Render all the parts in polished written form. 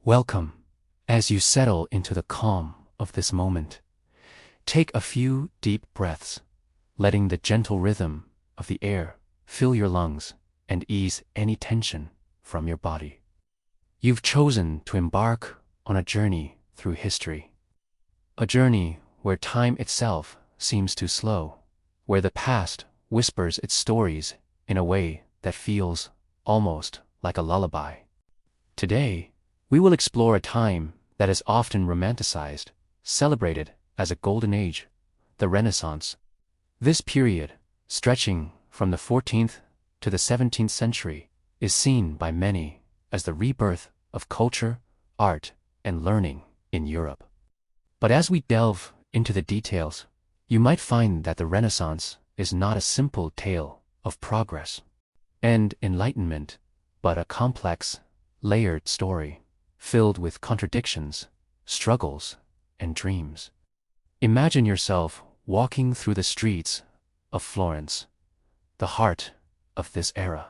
Welcome. As you settle into the calm of this moment, take a few deep breaths, letting the gentle rhythm of the air fill your lungs and ease any tension from your body. You've chosen to embark on a journey through history, a journey where time itself seems to slow, where the past whispers its stories in a way that feels almost like a lullaby. Today, we will explore a time that is often romanticized, celebrated as a golden age, the Renaissance. This period, stretching from the 14th to the 17th century, is seen by many as the rebirth of culture, art, and learning in Europe. But as we delve into the details, you might find that the Renaissance is not a simple tale of progress and enlightenment, but a complex, layered story filled with contradictions, struggles, and dreams. Imagine yourself walking through the streets of Florence, the heart of this era.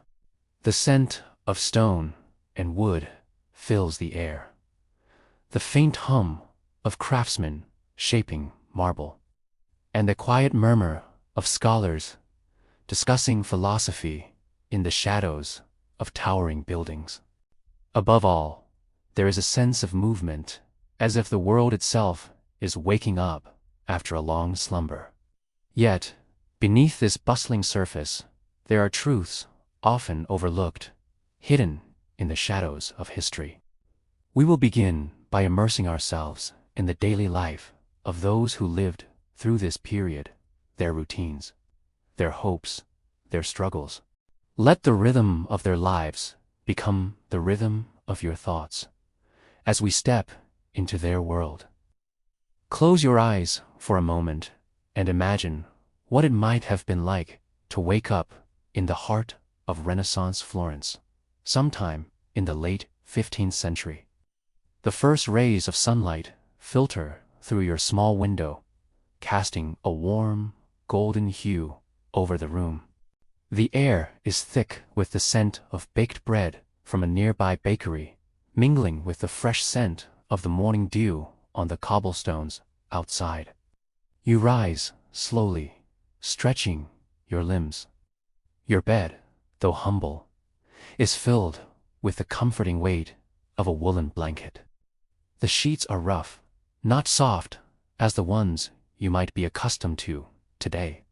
The scent of stone and wood fills the air. The faint hum of craftsmen shaping marble, and the quiet murmur of scholars discussing philosophy in the shadows of towering buildings. Above all, there is a sense of movement, as if the world itself is waking up after a long slumber. Yet, beneath this bustling surface, there are truths often overlooked, hidden in the shadows of history. We will begin by immersing ourselves in the daily life of those who lived through this period, their routines, their hopes, their struggles. Let the rhythm of their lives become the rhythm of your thoughts as we step into their world. Close your eyes for a moment and imagine what it might have been like to wake up in the heart of Renaissance Florence, sometime in the late 15th century. The first rays of sunlight filter through your small window, casting a warm, golden hue over the room. The air is thick with the scent of baked bread from a nearby bakery, mingling with the fresh scent of the morning dew on the cobblestones outside. You rise slowly, stretching your limbs. Your bed, though humble, is filled with the comforting weight of a woolen blanket. The sheets are rough, not soft as the ones you might be accustomed to today.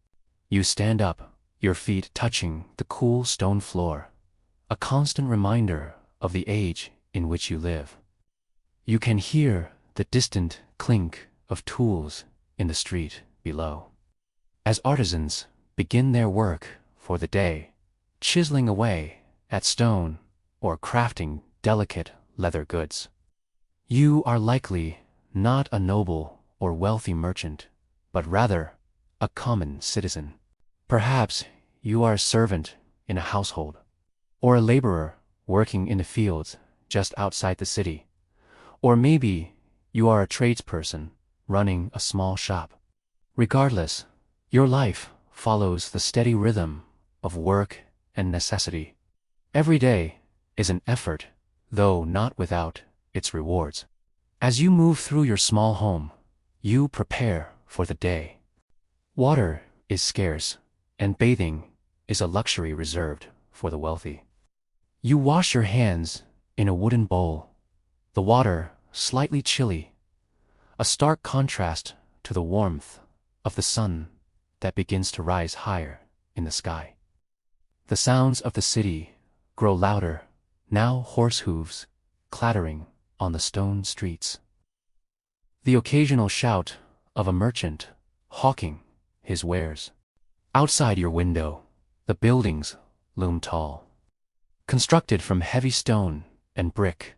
You stand up, your feet touching the cool stone floor, a constant reminder of the age in which you live. You can hear the distant clink of tools in the street below, as artisans begin their work for the day, chiseling away at stone or crafting delicate leather goods. You are likely not a noble or wealthy merchant, but rather a common citizen. Perhaps you are a servant in a household, or a laborer working in the fields just outside the city, or maybe you are a tradesperson running a small shop. Regardless, your life follows the steady rhythm of work and necessity. Every day is an effort, though not without its rewards. As you move through your small home, you prepare for the day. Water is scarce, and bathing is a luxury reserved for the wealthy. You wash your hands in a wooden bowl, the water slightly chilly, a stark contrast to the warmth of the sun that begins to rise higher in the sky. The sounds of the city grow louder, now horse hooves clattering on the stone streets. The occasional shout of a merchant hawking his wares. Outside your window, the buildings loom tall, constructed from heavy stone and brick,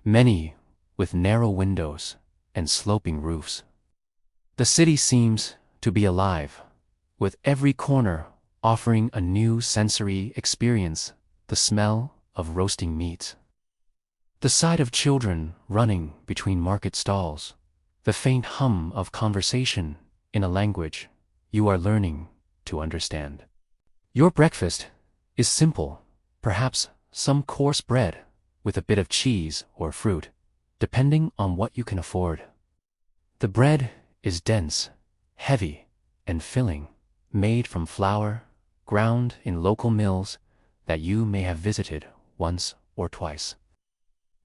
many with narrow windows and sloping roofs. The city seems to be alive, with every corner offering a new sensory experience, the smell of roasting meat, the sight of children running between market stalls, the faint hum of conversation in a language you are learning to understand. Your breakfast is simple, perhaps some coarse bread with a bit of cheese or fruit. depending on what you can afford. The bread is dense, heavy, and filling, made from flour, ground in local mills that you may have visited once or twice.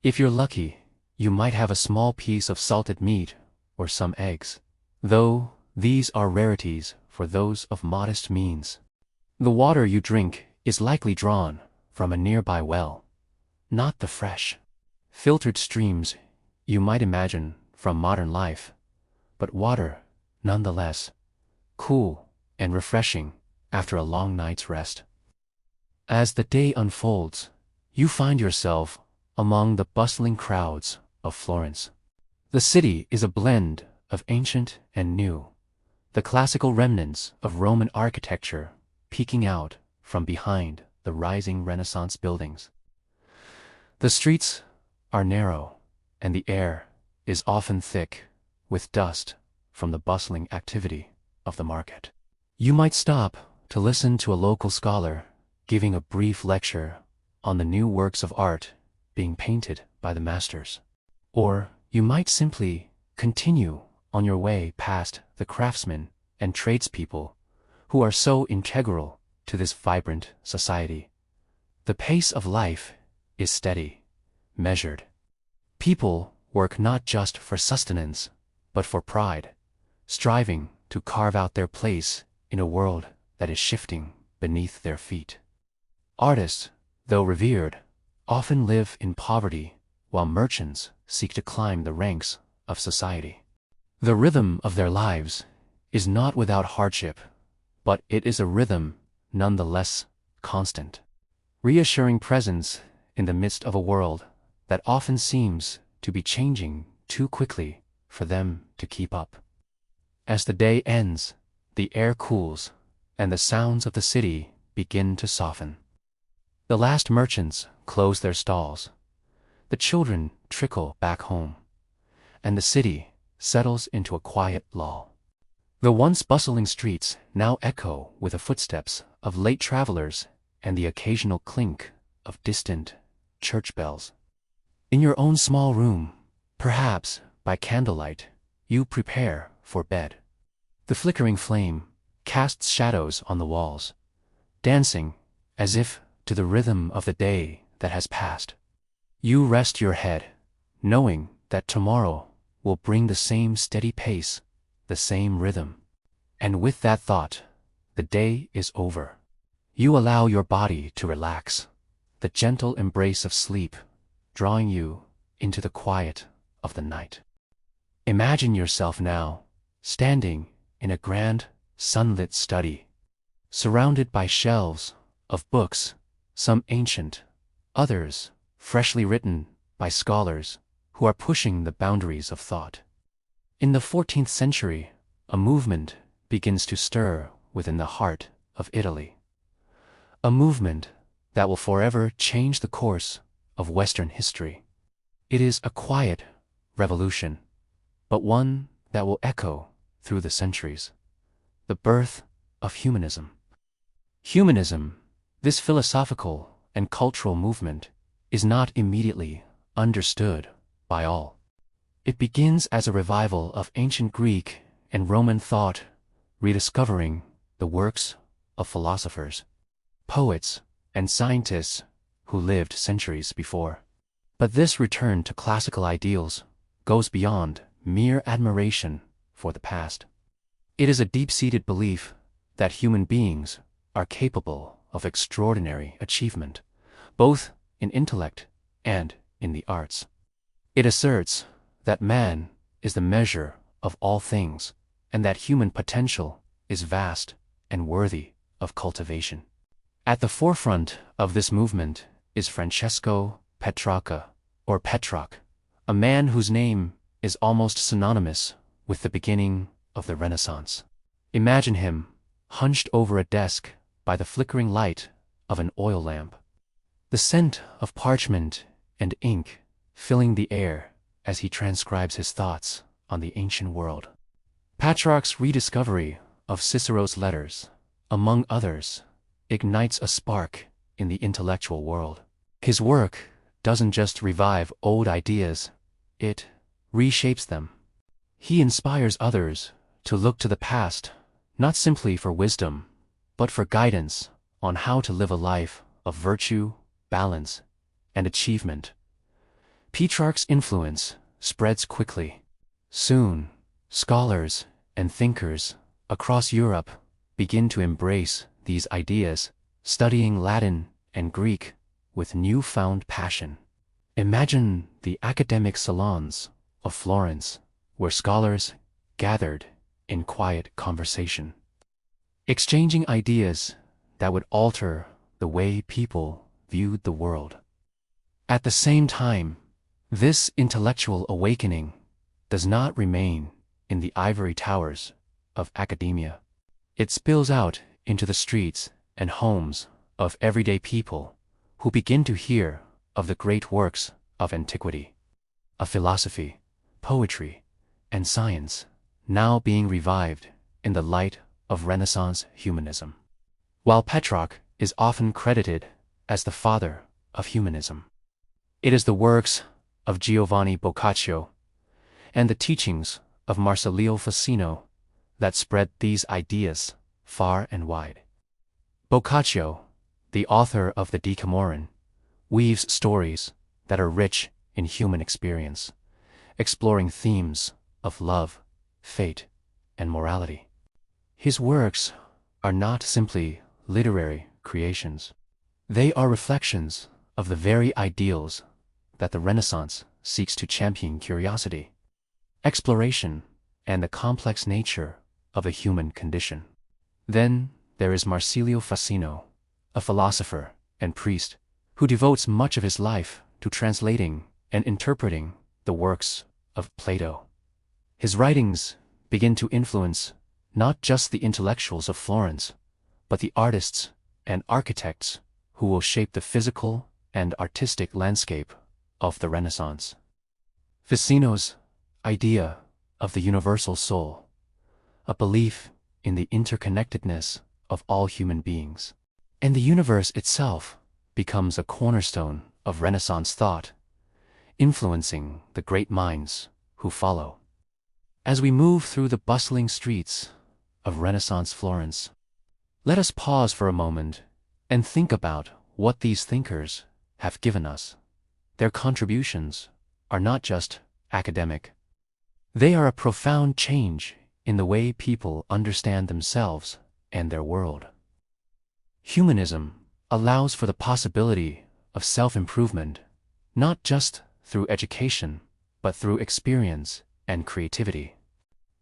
If you're lucky, you might have a small piece of salted meat or some eggs, though these are rarities for those of modest means. The water you drink is likely drawn from a nearby well, not the fresh, filtered streams you might imagine from modern life, but water, nonetheless, cool and refreshing after a long night's rest. As the day unfolds, you find yourself among the bustling crowds of Florence. The city is a blend of ancient and new, the classical remnants of Roman architecture peeking out from behind the rising Renaissance buildings. The streets are narrow, and the air is often thick with dust from the bustling activity of the market. You might stop to listen to a local scholar giving a brief lecture on the new works of art being painted by the masters. Or you might simply continue on your way past the craftsmen and tradespeople who are so integral to this vibrant society. The pace of life is steady, measured. People work not just for sustenance, but for pride, striving to carve out their place in a world that is shifting beneath their feet. Artists, though revered, often live in poverty, while merchants seek to climb the ranks of society. The rhythm of their lives is not without hardship, but it is a rhythm nonetheless constant, reassuring presence in the midst of a world that often seems to be changing too quickly for them to keep up. As the day ends, the air cools, and the sounds of the city begin to soften. The last merchants close their stalls, the children trickle back home, and the city settles into a quiet lull. The once bustling streets now echo with the footsteps of late travelers and the occasional clink of distant church bells. In your own small room, perhaps by candlelight, you prepare for bed. The flickering flame casts shadows on the walls, dancing as if to the rhythm of the day that has passed. You rest your head, knowing that tomorrow will bring the same steady pace, the same rhythm. And with that thought, the day is over. You allow your body to relax, the gentle embrace of sleep drawing you into the quiet of the night. Imagine yourself now, standing in a grand, sunlit study, surrounded by shelves of books, some ancient, others freshly written by scholars who are pushing the boundaries of thought. In the 14th century, a movement begins to stir within the heart of Italy. A movement that will forever change the course of Western history. It is a quiet revolution, but one that will echo through the centuries. The birth of humanism. Humanism, this philosophical and cultural movement, is not immediately understood by all. It begins as a revival of ancient Greek and Roman thought, rediscovering the works of philosophers, poets, and scientists who lived centuries before. But this return to classical ideals goes beyond mere admiration for the past. It is a deep-seated belief that human beings are capable of extraordinary achievement, both in intellect and in the arts. It asserts that man is the measure of all things, and that human potential is vast and worthy of cultivation. At the forefront of this movement is Francesco Petrarca, or Petrarch, a man whose name is almost synonymous with the beginning of the Renaissance. Imagine him hunched over a desk by the flickering light of an oil lamp, the scent of parchment and ink filling the air as he transcribes his thoughts on the ancient world. Petrarch's rediscovery of Cicero's letters, among others, ignites a spark in the intellectual world. His work doesn't just revive old ideas, it reshapes them. He inspires others to look to the past, not simply for wisdom, but for guidance on how to live a life of virtue, balance, and achievement. Petrarch's influence spreads quickly. Soon, scholars and thinkers across Europe begin to embrace these ideas, studying Latin and Greek with newfound passion. Imagine the academic salons of Florence, where scholars gathered in quiet conversation, exchanging ideas that would alter the way people viewed the world. At the same time, this intellectual awakening does not remain in the ivory towers of academia. It spills out into the streets and homes of everyday people who begin to hear of the great works of antiquity, of philosophy, poetry, and science now being revived in the light of Renaissance humanism. While Petrarch is often credited as the father of humanism, it is the works of Giovanni Boccaccio and the teachings of Marsilio Ficino that spread these ideas far and wide. Boccaccio, the author of the Decameron, weaves stories that are rich in human experience, exploring themes of love, fate, and morality. His works are not simply literary creations. They are reflections of the very ideals that the Renaissance seeks to champion: curiosity, exploration, and the complex nature of the human condition. Then there is Marsilio Ficino, a philosopher and priest who devotes much of his life to translating and interpreting the works of Plato. His writings begin to influence not just the intellectuals of Florence, but the artists and architects who will shape the physical and artistic landscape of the Renaissance. Ficino's idea of the universal soul, a belief in the interconnectedness of all human beings, and the universe itself, becomes a cornerstone of Renaissance thought, influencing the great minds who follow. As we move through the bustling streets of Renaissance Florence, let us pause for a moment and think about what these thinkers have given us. Their contributions are not just academic. They are a profound change in the way people understand themselves and their world. Humanism allows for the possibility of self-improvement, not just through education, but through experience and creativity.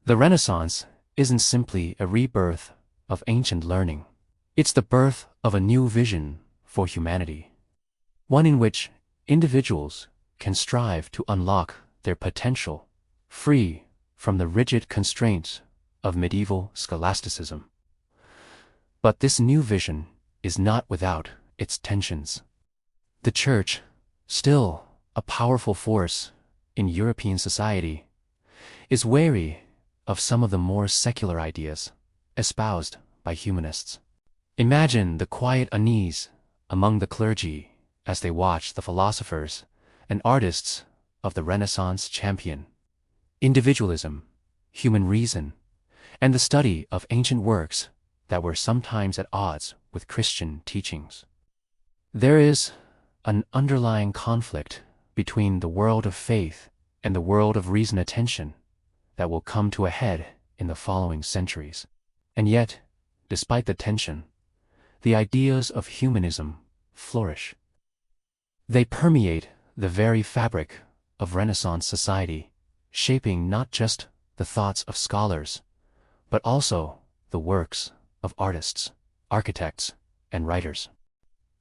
The Renaissance isn't simply a rebirth of ancient learning. It's the birth of a new vision for humanity, one in which individuals can strive to unlock their potential, free from the rigid constraints of medieval scholasticism. But this new vision is not without its tensions. The Church, still a powerful force in European society, is wary of some of the more secular ideas espoused by humanists. Imagine the quiet unease among the clergy as they watch the philosophers and artists of the Renaissance champion individualism, human reason, and the study of ancient works that were sometimes at odds with Christian teachings. There is an underlying conflict between the world of faith and the world of reason and attention that will come to a head in the following centuries. And yet, despite the tension, the ideas of humanism flourish. They permeate the very fabric of Renaissance society, shaping not just the thoughts of scholars, but also the works of artists, architects, and writers.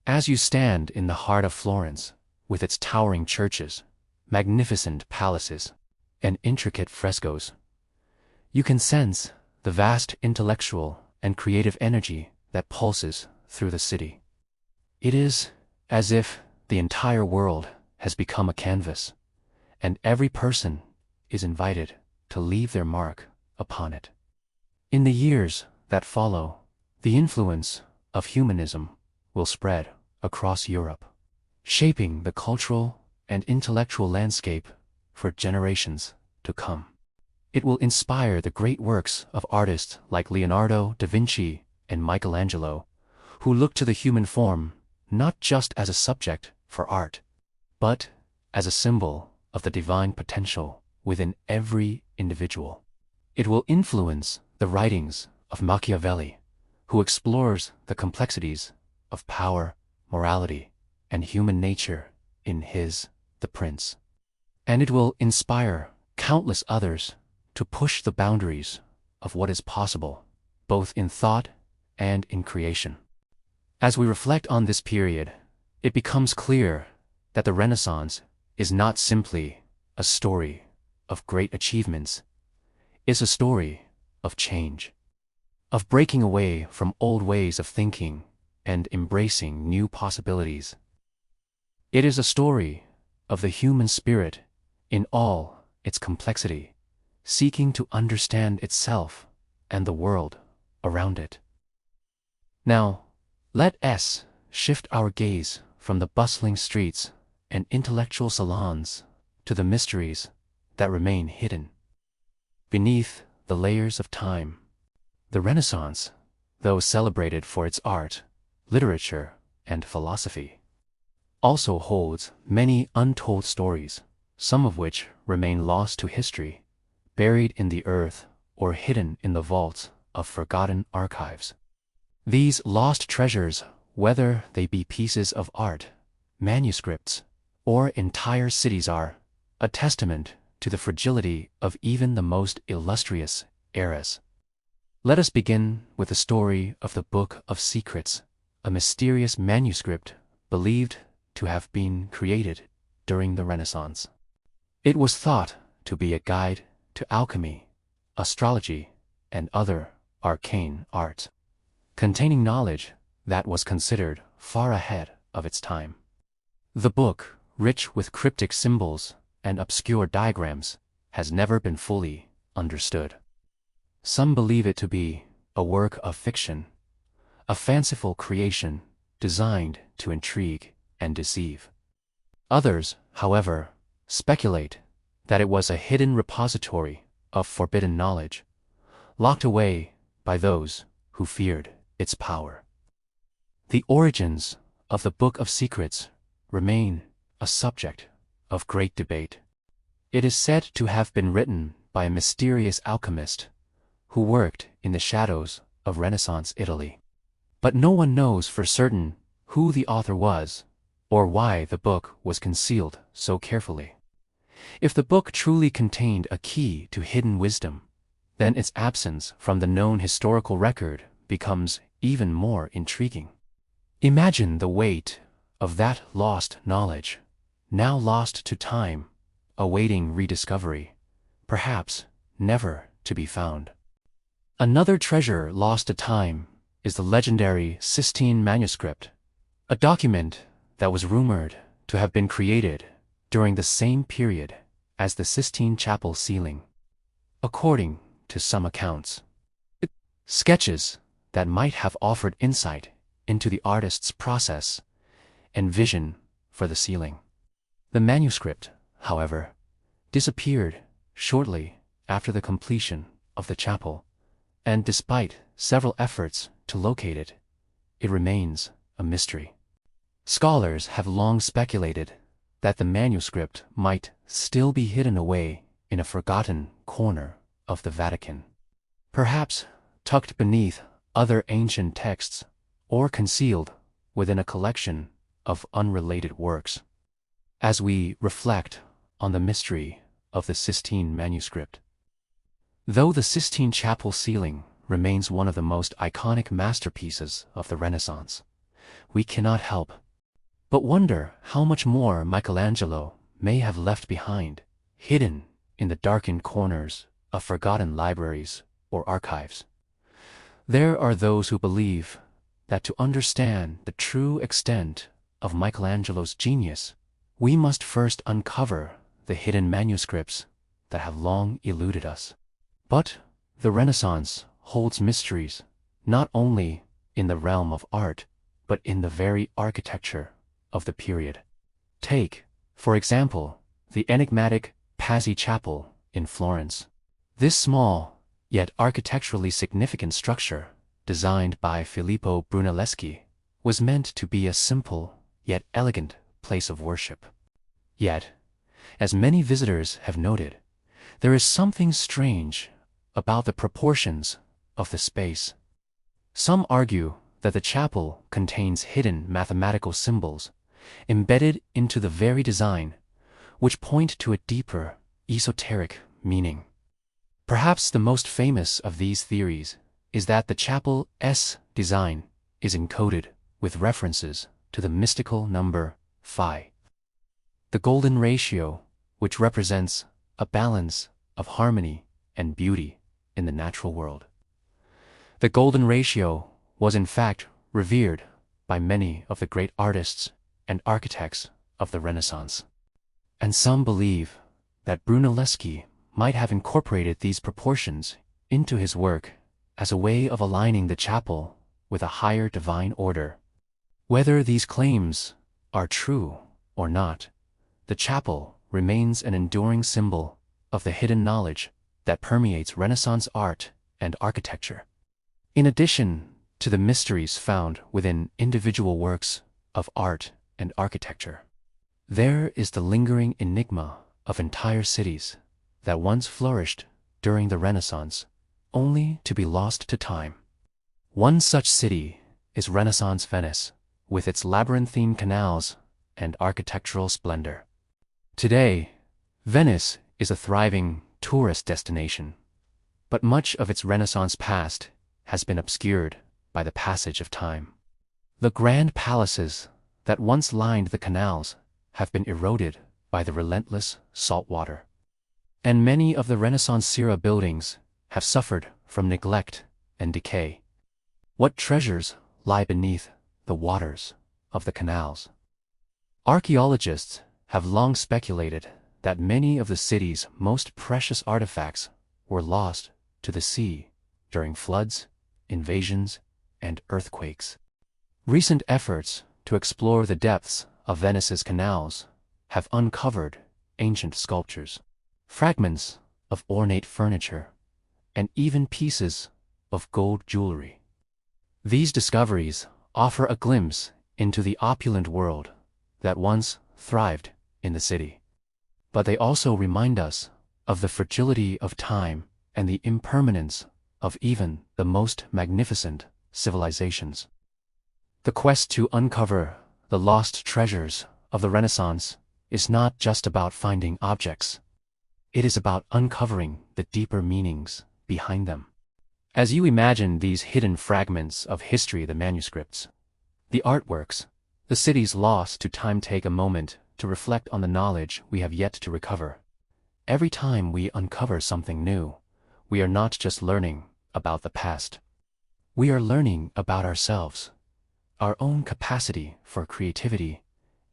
As you stand in the heart of Florence, with its towering churches, magnificent palaces, and intricate frescoes, you can sense the vast intellectual and creative energy that pulses through the city. It is as if the entire world has become a canvas, and every person is invited to leave their mark upon it. In the years that follow, the influence of humanism will spread across Europe, shaping the cultural and intellectual landscape for generations to come. It will inspire the great works of artists like Leonardo da Vinci and Michelangelo, who look to the human form not just as a subject for art, but as a symbol of the divine potential within every individual. It will influence the writings of Machiavelli, who explores the complexities of power, morality, and human nature in his The Prince. And it will inspire countless others to push the boundaries of what is possible, both in thought and in creation. As we reflect on this period, it becomes clear that the Renaissance is not simply a story of great achievements. It's a story of change, of breaking away from old ways of thinking and embracing new possibilities. It is a story of the human spirit in all its complexity, seeking to understand itself and the world around it. Now, let us shift our gaze from the bustling streets and intellectual salons to the mysteries that remain hidden beneath the layers of time. The Renaissance, though celebrated for its art, literature, and philosophy, also holds many untold stories, some of which remain lost to history, buried in the earth or hidden in the vaults of forgotten archives. These lost treasures, whether they be pieces of art, manuscripts, or entire cities, are a testament to the fragility of even the most illustrious eras. Let us begin with the story of the Book of Secrets, a mysterious manuscript believed to have been created during the Renaissance. It was thought to be a guide to alchemy, astrology, and other arcane arts, containing knowledge that was considered far ahead of its time. The book, rich with cryptic symbols and obscure diagrams, has never been fully understood. Some believe it to be a work of fiction, a fanciful creation designed to intrigue and deceive. Others, however, speculate that it was a hidden repository of forbidden knowledge, locked away by those who feared its power. The origins of the Book of Secrets remain a subject of great debate. It is said to have been written by a mysterious alchemist who worked in the shadows of Renaissance Italy. But no one knows for certain who the author was or why the book was concealed so carefully. If the book truly contained a key to hidden wisdom, then its absence from the known historical record becomes even more intriguing. Imagine the weight of that lost knowledge, now lost to time, awaiting rediscovery, perhaps never to be found. Another treasure lost to time is the legendary Sistine manuscript, a document that was rumored to have been created during the same period as the Sistine Chapel ceiling. According to some accounts, sketches that might have offered insight into the artist's process and vision for the ceiling. The manuscript, however, disappeared shortly after the completion of the chapel, and despite several efforts to locate it, it remains a mystery. Scholars have long speculated that the manuscript might still be hidden away in a forgotten corner of the Vatican, perhaps tucked beneath other ancient texts or concealed within a collection of unrelated works. As we reflect on the mystery of the Sistine manuscript, though the Sistine Chapel ceiling remains one of the most iconic masterpieces of the Renaissance, we cannot help but wonder how much more Michelangelo may have left behind, hidden in the darkened corners of forgotten libraries or archives. There are those who believe that to understand the true extent of Michelangelo's genius, we must first uncover the hidden manuscripts that have long eluded us. But the Renaissance holds mysteries not only in the realm of art, but in the very architecture of the period. Take, for example, the enigmatic Pazzi Chapel in Florence. This small, yet architecturally significant structure, designed by Filippo Brunelleschi, was meant to be a simple, yet elegant place of worship. Yet, as many visitors have noted, there is something strange about the proportions of the space. Some argue that the chapel contains hidden mathematical symbols embedded into the very design, which point to a deeper, esoteric meaning. Perhaps the most famous of these theories is that the chapel's design is encoded with references to the mystical number phi, the golden ratio, which represents a balance of harmony and beauty in the natural world. The golden ratio was in fact revered by many of the great artists and architects of the Renaissance, and some believe that Brunelleschi might have incorporated these proportions into his work as a way of aligning the chapel with a higher divine order. Whether these claims are true or not, the chapel remains an enduring symbol of the hidden knowledge that permeates Renaissance art and architecture. In addition to the mysteries found within individual works of art and architecture, there is the lingering enigma of entire cities that once flourished during the Renaissance, only to be lost to time. One such city is Renaissance Venice, with its labyrinthine canals and architectural splendor. Today, Venice is a thriving tourist destination, but much of its Renaissance past has been obscured by the passage of time. The grand palaces that once lined the canals have been eroded by the relentless salt water, and many of the Renaissance-era buildings have suffered from neglect and decay. What treasures lie beneath the waters of the canals? Archaeologists have long speculated that many of the city's most precious artifacts were lost to the sea during floods, invasions, and earthquakes. Recent efforts to explore the depths of Venice's canals have uncovered ancient sculptures, fragments of ornate furniture, and even pieces of gold jewelry. These discoveries offer a glimpse into the opulent world that once thrived in the city. But they also remind us of the fragility of time and the impermanence of even the most magnificent civilizations. The quest to uncover the lost treasures of the Renaissance is not just about finding objects. It is about uncovering the deeper meanings behind them. As you imagine these hidden fragments of history, the manuscripts, the artworks, the cities lost to time, take a moment to reflect on the knowledge we have yet to recover. Every time we uncover something new, we are not just learning about the past. We are learning about ourselves, our own capacity for creativity,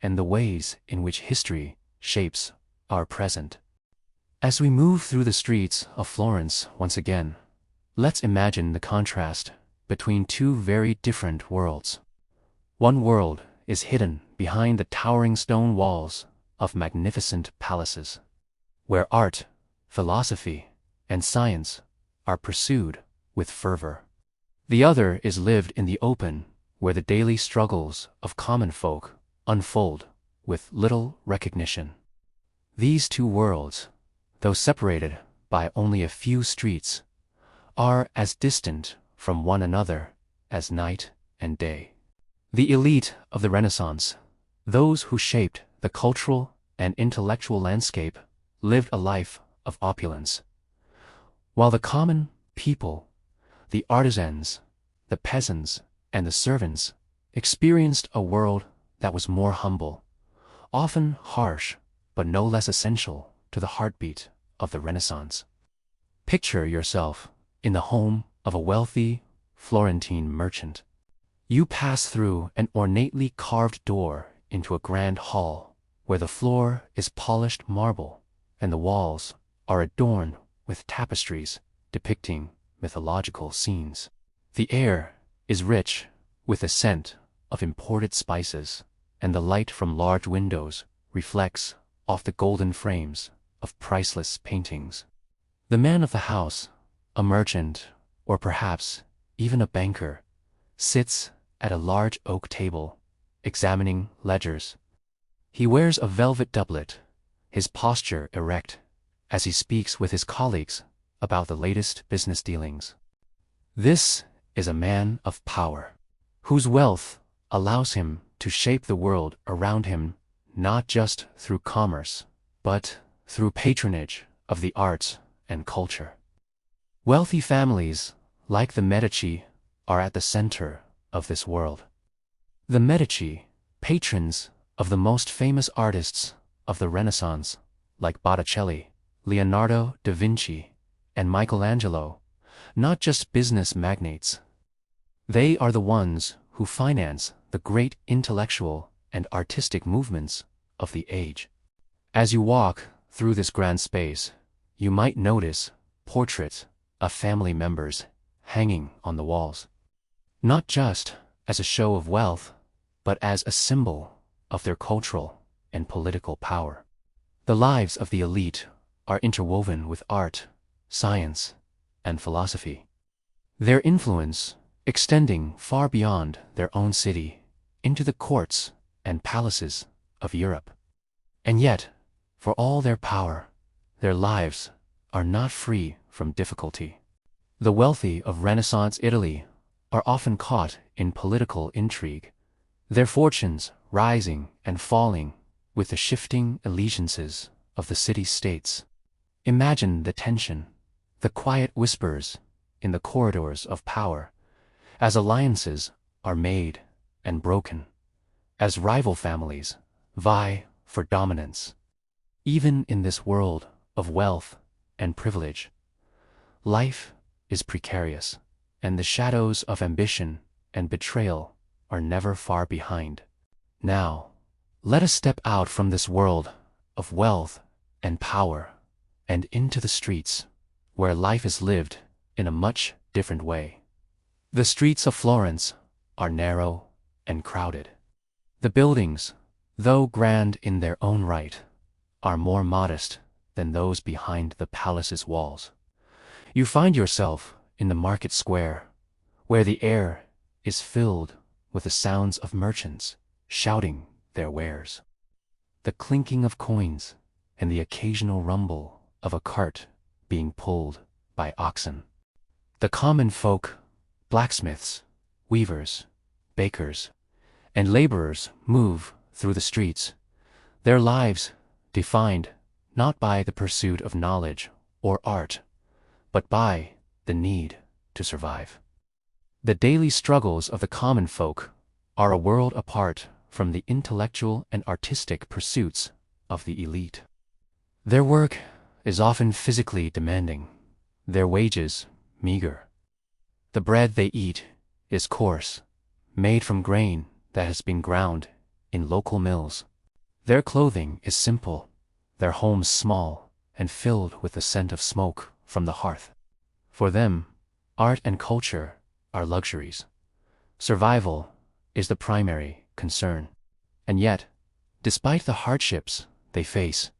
and the ways in which history shapes our present. As we move through the streets of Florence once again, let's imagine the contrast between two very different worlds. One world is hidden behind the towering stone walls of magnificent palaces, where art, philosophy, and science are pursued with fervor. The other is lived in the open, where the daily struggles of common folk unfold with little recognition. These two worlds, though separated by only a few streets, are as distant from one another as night and day. The elite of the Renaissance, those who shaped the cultural and intellectual landscape, lived a life of opulence, while the common people, the artisans, the peasants, and the servants, experienced a world that was more humble, often harsh, but no less essential to the heartbeat of the Renaissance. Picture yourself in the home of a wealthy Florentine merchant. You pass through an ornately carved door into a grand hall where the floor is polished marble and the walls are adorned with tapestries depicting mythological scenes. The air is rich with the scent of imported spices, and the light from large windows reflects off the golden frames of priceless paintings. The man of the house, a merchant, or perhaps even a banker, sits at a large oak table, examining ledgers. He wears a velvet doublet, his posture erect, as he speaks with his colleagues about the latest business dealings. This is a man of power, whose wealth allows him to shape the world around him not just through commerce, but through patronage of the arts and culture. Wealthy families, like the Medici, are at the center of this world. The Medici, patrons of the most famous artists of the Renaissance, like Botticelli, Leonardo da Vinci, and Michelangelo, not just business magnates. They are the ones who finance the great intellectual and artistic movements of the age. As you walk through this grand space, you might notice portraits of family members hanging on the walls, not just as a show of wealth, but as a symbol of their cultural and political power. The lives of the elite are interwoven with art, science, and philosophy. Their influence extending far beyond their own city into the courts and palaces of Europe. And yet, for all their power, their lives are not free from difficulty. The wealthy of Renaissance Italy are often caught in political intrigue, their fortunes rising and falling with the shifting allegiances of the city-states. Imagine the tension, the quiet whispers in the corridors of power, as alliances are made and broken, as rival families vie for dominance. Even in this world of wealth and privilege, life is precarious, and the shadows of ambition and betrayal are never far behind. Now, let us step out from this world of wealth and power and into the streets, where life is lived in a much different way. The streets of Florence are narrow and crowded. The buildings, though grand in their own right, are more modest than those behind the palace's walls. You find yourself in the market square, where the air is filled with the sounds of merchants shouting their wares, the clinking of coins, and the occasional rumble of a cart being pulled by oxen. The common folk, blacksmiths, weavers, bakers, and laborers move through the streets, their lives defined not by the pursuit of knowledge or art, but by the need to survive. The daily struggles of the common folk are a world apart from the intellectual and artistic pursuits of the elite. Their work is often physically demanding, their wages meager. The bread they eat is coarse, made from grain that has been ground in local mills. Their clothing is simple, their homes small and filled with the scent of smoke from the hearth. For them, art and culture are luxuries. Survival is the primary concern. And yet, despite the hardships they face,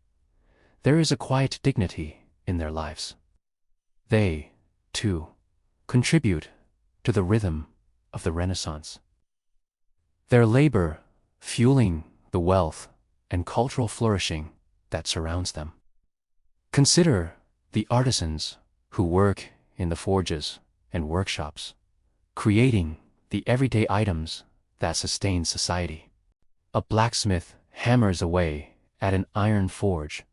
there is a quiet dignity in their lives. They, too, contribute to the rhythm of the Renaissance. Their labor fueling the wealth and cultural flourishing that surrounds them. Consider the artisans who work in the forges and workshops, creating the everyday items that sustain society. A blacksmith hammers away at an iron forge,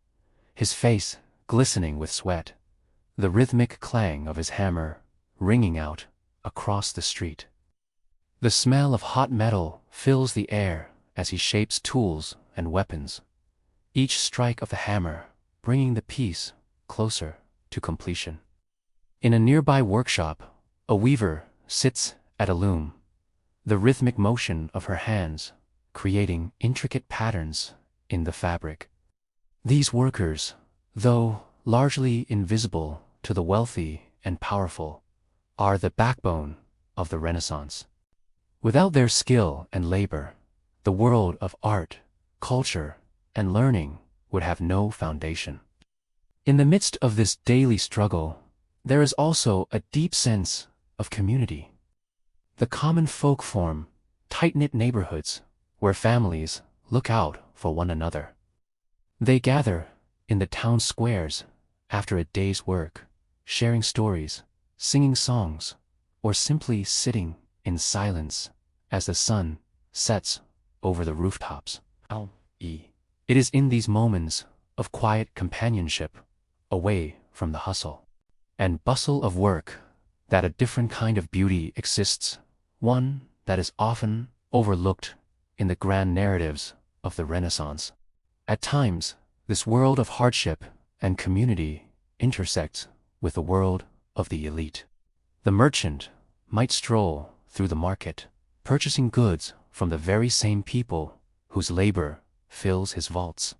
his face glistening with sweat, the rhythmic clang of his hammer ringing out across the street. The smell of hot metal fills the air as he shapes tools and weapons, each strike of the hammer bringing the piece closer to completion. In a nearby workshop, a weaver sits at a loom, the rhythmic motion of her hands creating intricate patterns in the fabric. These workers, though largely invisible to the wealthy and powerful, are the backbone of the Renaissance. Without their skill and labor, the world of art, culture, and learning would have no foundation. In the midst of this daily struggle, there is also a deep sense of community. The common folk form tight-knit neighborhoods where families look out for one another. They gather in the town squares after a day's work, sharing stories, singing songs, or simply sitting in silence as the sun sets over the rooftops. It is in these moments of quiet companionship, away from the hustle and bustle of work, that a different kind of beauty exists, one that is often overlooked in the grand narratives of the Renaissance. At times, this world of hardship and community intersects with the world of the elite. The merchant might stroll through the market, purchasing goods from the very same people whose labor fills his vaults.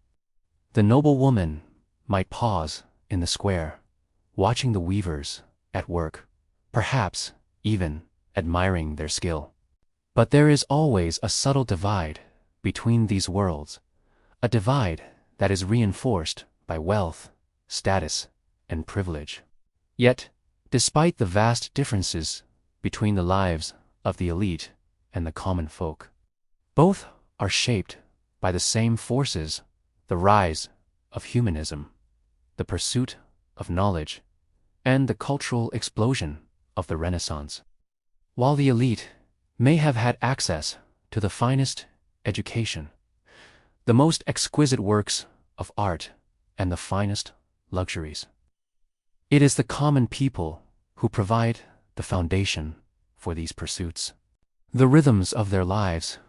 The noble woman might pause in the square, watching the weavers at work, perhaps even admiring their skill. But there is always a subtle divide between these worlds, a divide that is reinforced by wealth, status, and privilege. Yet, despite the vast differences between the lives of the elite and the common folk, both are shaped by the same forces: the rise of humanism, the pursuit of knowledge, and the cultural explosion of the Renaissance. While the elite may have had access to the finest education, the most exquisite works of art, and the finest luxuries, it is the common people who provide the foundation for these pursuits. The rhythms of their lives,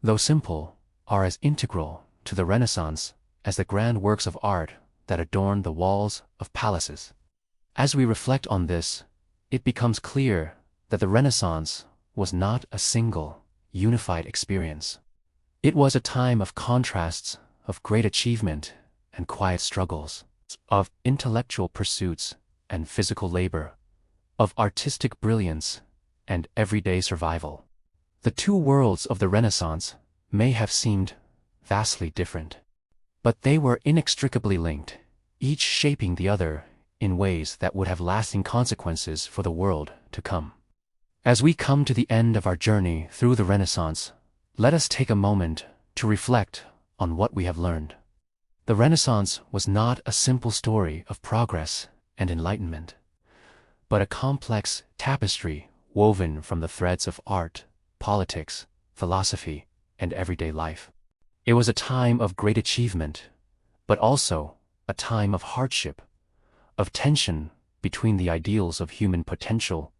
though simple, are as integral to the Renaissance as the grand works of art that adorn the walls of palaces. As we reflect on this, it becomes clear that the Renaissance was not a single, unified experience. It was a time of contrasts, of great achievement and quiet struggles, of intellectual pursuits and physical labor, of artistic brilliance and everyday survival. The two worlds of the Renaissance may have seemed vastly different, but they were inextricably linked, each shaping the other in ways that would have lasting consequences for the world to come. As we come to the end of our journey through the Renaissance, let us take a moment to reflect on what we have learned. The Renaissance was not a simple story of progress and enlightenment, but a complex tapestry woven from the threads of art, politics, philosophy, and everyday life. It was a time of great achievement, but also a time of hardship, of tension between the ideals of human potential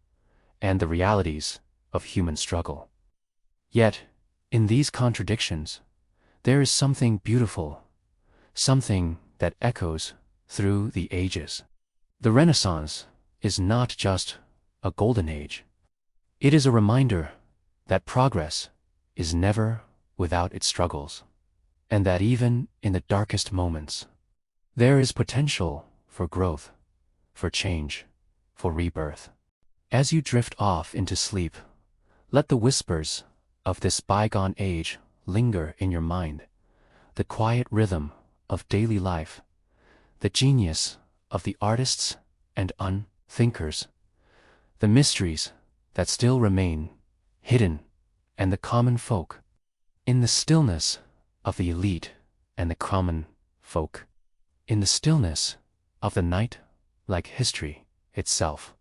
and the realities of human struggle. Yet, in these contradictions, there is something beautiful, something that echoes through the ages. The Renaissance is not just a golden age. It is a reminder that progress is never without its struggles, and that even in the darkest moments, there is potential for growth, for change, for rebirth. As you drift off into sleep, let the whispers of this bygone age linger in your mind, the quiet rhythm of daily life, the genius of the artists and unthinkers, the mysteries that still remain hidden, and the common folk. In the stillness of the elite and the common folk, in the stillness of the night, like history itself,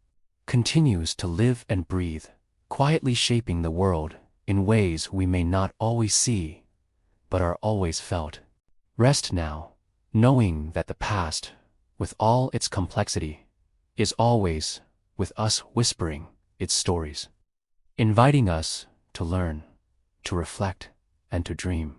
continues to live and breathe, quietly shaping the world in ways we may not always see, but are always felt. Rest now, knowing that the past, with all its complexity, is always with us, whispering its stories, inviting us to learn, to reflect, and to dream.